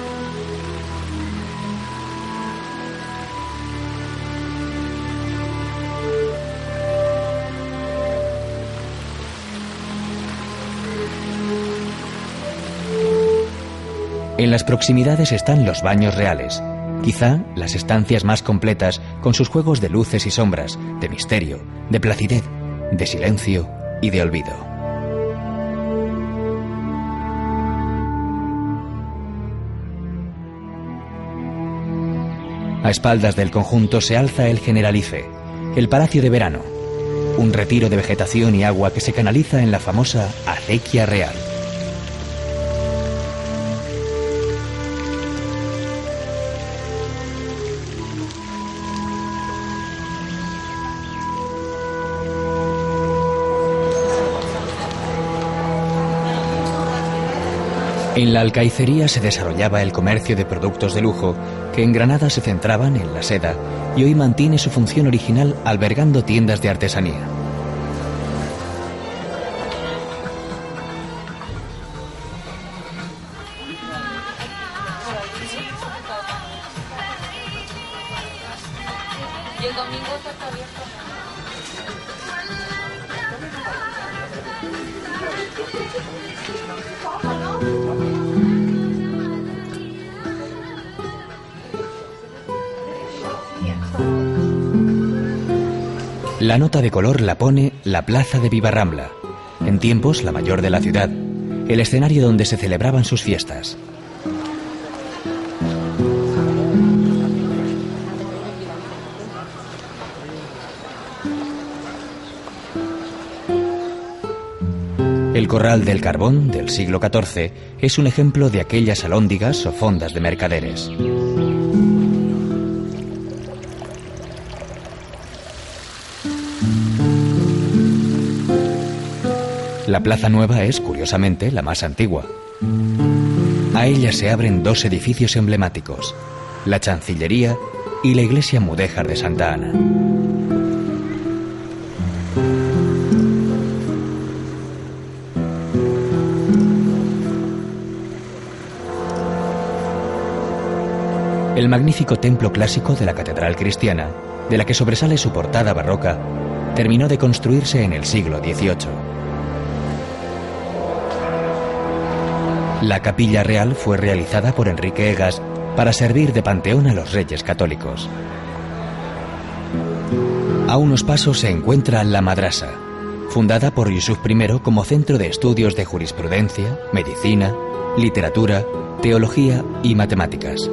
En las proximidades están los baños reales, quizá las estancias más completas con sus juegos de luces y sombras, de misterio, de placidez, de silencio y de olvido. A espaldas del conjunto se alza el Generalife, el Palacio de Verano, un retiro de vegetación y agua que se canaliza en la famosa acequia real. En la alcaicería se desarrollaba el comercio de productos de lujo, que en Granada se centraban en la seda y hoy mantiene su función original albergando tiendas de artesanía. Y el domingo está abierto. La nota de color la pone la Plaza de Vivarrambla, en tiempos la mayor de la ciudad, el escenario donde se celebraban sus fiestas. El Corral del Carbón del siglo XIV es un ejemplo de aquellas alhóndigas o fondas de mercaderes. La Plaza Nueva es, curiosamente, la más antigua. A ella se abren 2 edificios emblemáticos, la Chancillería y la Iglesia Mudéjar de Santa Ana. El magnífico templo clásico de la Catedral Cristiana, de la que sobresale su portada barroca, terminó de construirse en el siglo XVIII. La capilla real fue realizada por Enrique Egas para servir de panteón a los reyes católicos. A unos pasos se encuentra la Madrasa, fundada por Yusuf I como centro de estudios de jurisprudencia, medicina, literatura, teología y matemáticas.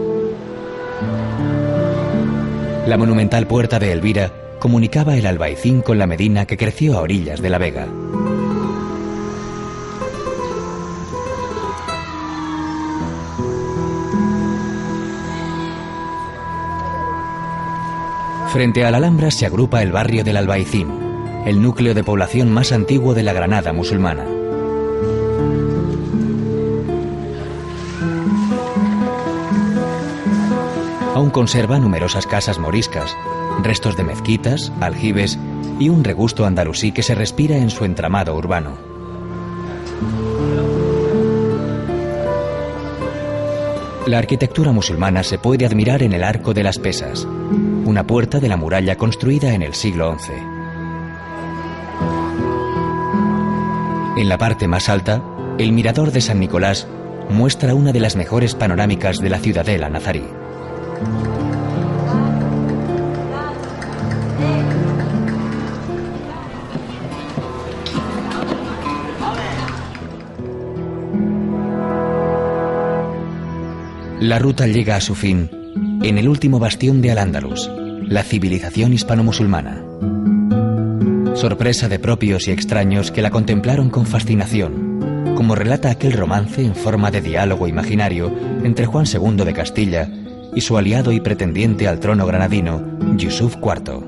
La monumental puerta de Elvira comunicaba el Albaicín con la Medina que creció a orillas de la Vega. Frente a la Alhambra se agrupa el barrio del Albaicín, el núcleo de población más antiguo de la Granada musulmana. Aún conserva numerosas casas moriscas, restos de mezquitas, aljibes y un regusto andalusí que se respira en su entramado urbano. La arquitectura musulmana se puede admirar en el Arco de las Pesas, una puerta de la muralla construida en el siglo XI. En la parte más alta, el mirador de San Nicolás muestra una de las mejores panorámicas de la ciudadela nazarí. La ruta llega a su fin en el último bastión de Al-Ándalus, la civilización hispano-musulmana. Sorpresa de propios y extraños que la contemplaron con fascinación, como relata aquel romance en forma de diálogo imaginario entre Juan II de Castilla y su aliado y pretendiente al trono granadino, Yusuf IV.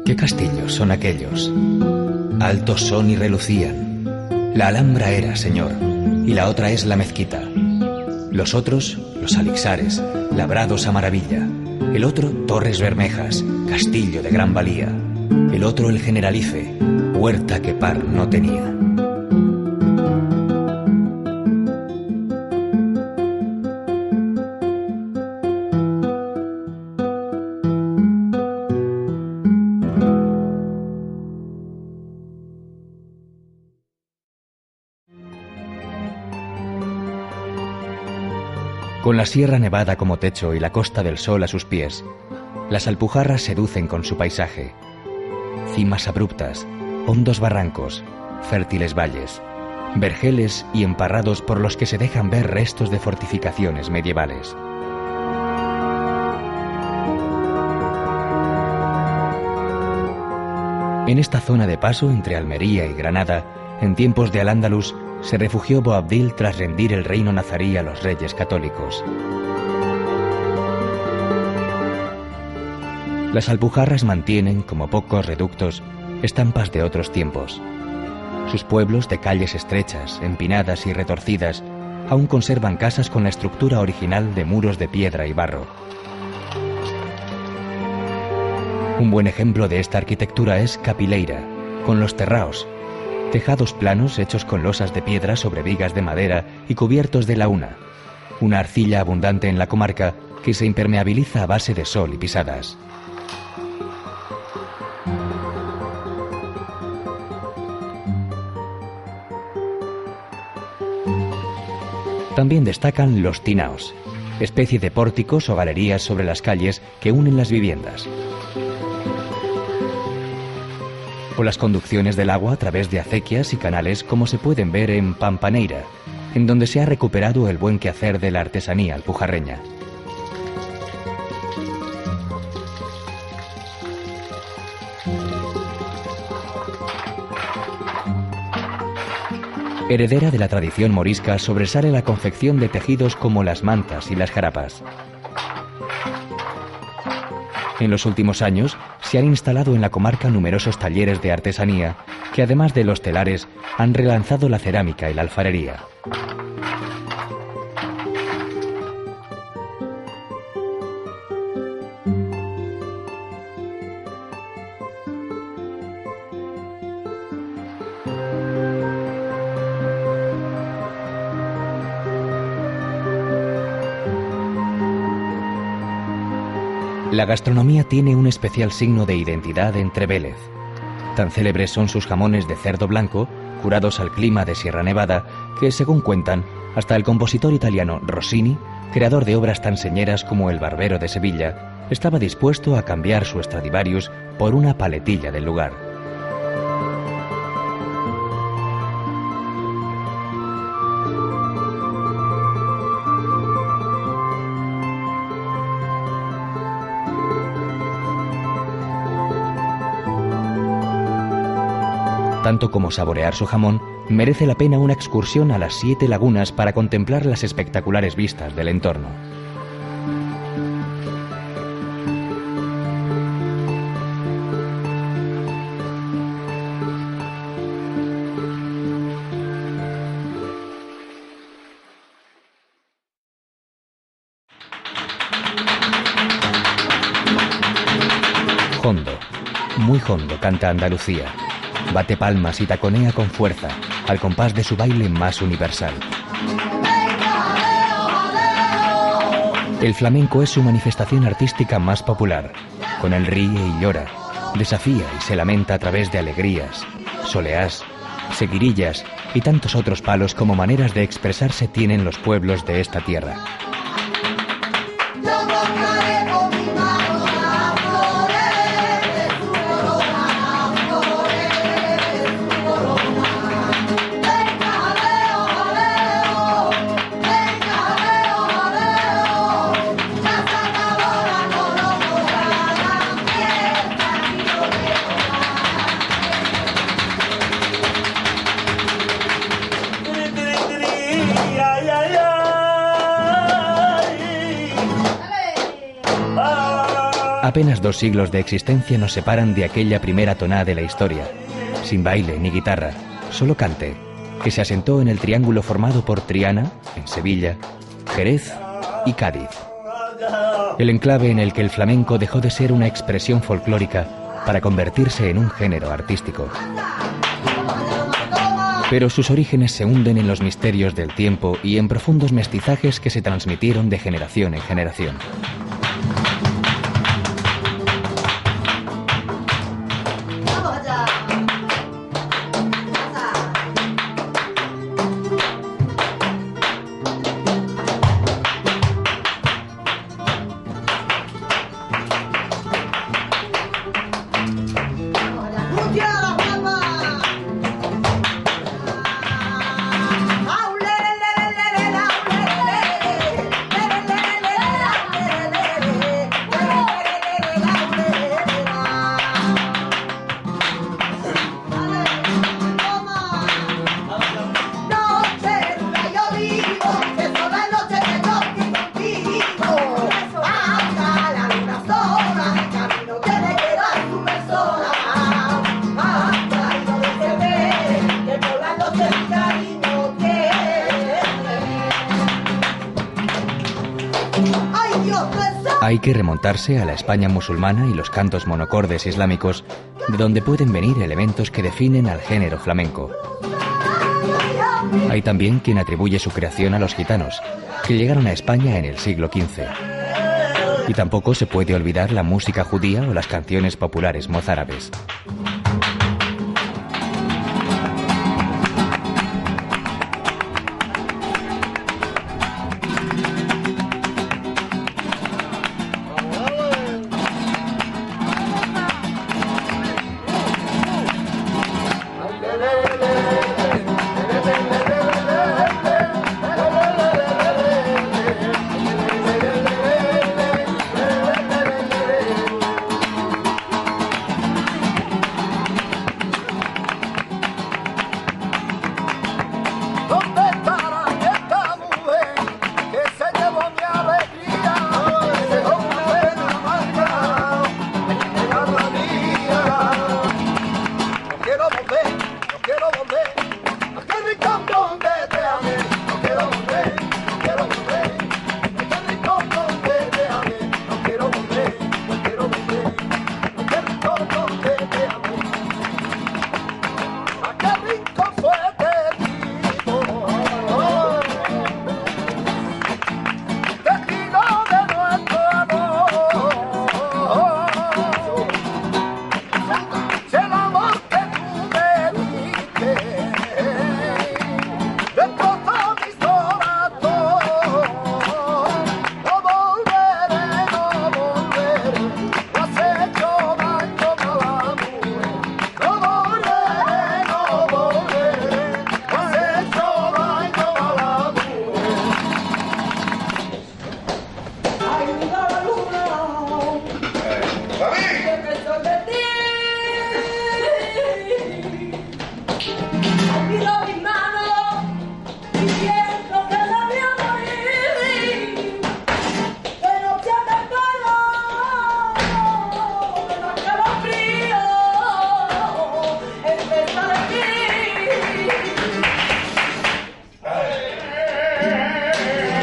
¿Qué castillos son aquellos? Altos son y relucían. La Alhambra era, señor, y la otra es la mezquita. Los otros, los alixares, labrados a maravilla. El otro, Torres Bermejas, castillo de gran valía. El otro, el Generalife, huerta que par no tenía. Con la Sierra Nevada como techo y la Costa del Sol a sus pies, las Alpujarras seducen con su paisaje. Cimas abruptas, hondos barrancos, fértiles valles, vergeles y emparrados por los que se dejan ver restos de fortificaciones medievales. En esta zona de paso entre Almería y Granada, en tiempos de Al-Ándalus, se refugió Boabdil tras rendir el reino nazarí a los reyes católicos. Las Alpujarras mantienen, como pocos reductos, estampas de otros tiempos. Sus pueblos, de calles estrechas, empinadas y retorcidas, aún conservan casas con la estructura original de muros de piedra y barro. Un buen ejemplo de esta arquitectura es Capileira, con los terraos, tejados planos hechos con losas de piedra sobre vigas de madera y cubiertos de laúna, una arcilla abundante en la comarca que se impermeabiliza a base de sol y pisadas. También destacan los tinaos, especie de pórticos o galerías sobre las calles que unen las viviendas. O las conducciones del agua a través de acequias y canales, como se pueden ver en Pampaneira, en donde se ha recuperado el buen quehacer de la artesanía alpujarreña. Heredera de la tradición morisca, sobresale la confección de tejidos como las mantas y las jarapas. En los últimos años se han instalado en la comarca numerosos talleres de artesanía que, además de los telares, han relanzado la cerámica y la alfarería. La gastronomía tiene un especial signo de identidad entre Vélez. Tan célebres son sus jamones de cerdo blanco, curados al clima de Sierra Nevada, que, según cuentan, hasta el compositor italiano Rossini, creador de obras tan señeras como El Barbero de Sevilla, estaba dispuesto a cambiar su Stradivarius por una paletilla del lugar. Tanto como saborear su jamón, merece la pena una excursión a las 7 lagunas para contemplar las espectaculares vistas del entorno. Hondo, muy hondo canta Andalucía. Bate palmas y taconea con fuerza, al compás de su baile más universal. El flamenco es su manifestación artística más popular. Con él ríe y llora, desafía y se lamenta a través de alegrías, soleás, seguirillas y tantos otros palos como maneras de expresarse tienen los pueblos de esta tierra. Apenas 2 siglos de existencia nos separan de aquella primera tonada de la historia, sin baile ni guitarra, solo cante, que se asentó en el triángulo formado por Triana, en Sevilla, Jerez y Cádiz. El enclave en el que el flamenco dejó de ser una expresión folclórica para convertirse en un género artístico. Pero sus orígenes se hunden en los misterios del tiempo y en profundos mestizajes que se transmitieron de generación en generación. Hay que remontarse a la España musulmana y los cantos monocordes islámicos, de donde pueden venir elementos que definen al género flamenco. Hay también quien atribuye su creación a los gitanos, que llegaron a España en el siglo XV. Y tampoco se puede olvidar la música judía o las canciones populares mozárabes.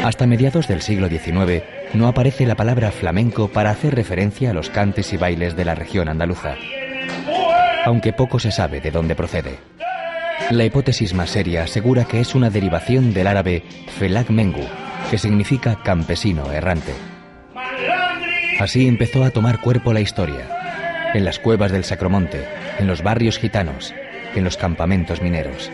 Hasta mediados del siglo XIX no aparece la palabra flamenco para hacer referencia a los cantes y bailes de la región andaluza, aunque poco se sabe de dónde procede. La hipótesis más seria asegura que es una derivación del árabe felag mengu, que significa campesino errante. Así empezó a tomar cuerpo la historia, en las cuevas del Sacromonte, en los barrios gitanos, en los campamentos mineros.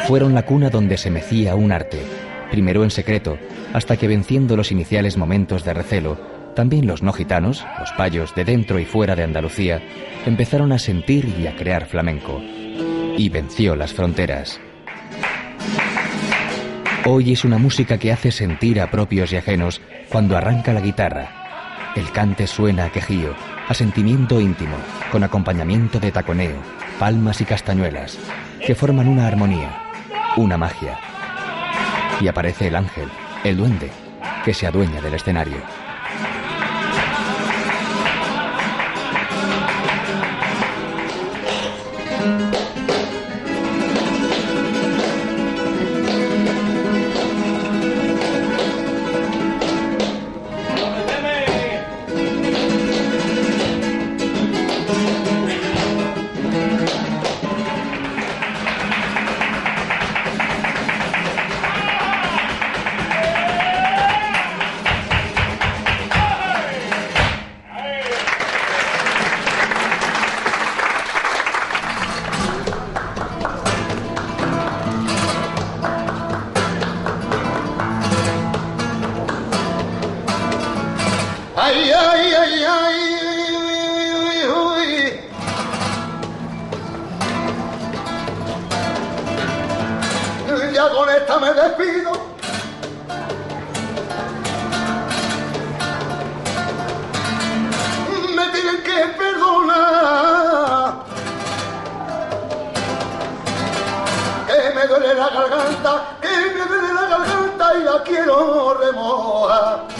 Fueron la cuna donde se mecía un arte, primero en secreto, hasta que venciendo los iniciales momentos de recelo, también los no gitanos, los payos de dentro y fuera de Andalucía, empezaron a sentir y a crear flamenco. Y venció las fronteras. Hoy es una música que hace sentir a propios y ajenos cuando arranca la guitarra. El cante suena a quejío, a sentimiento íntimo, con acompañamiento de taconeo, palmas y castañuelas, que forman una armonía, una magia. Y aparece el ángel, el duende, que se adueña del escenario. Ay, ay, ay, ay, uy. Ya con esta me despido. Me tienen que perdonar. Que me duele la garganta, que me duele la garganta y la quiero remojar.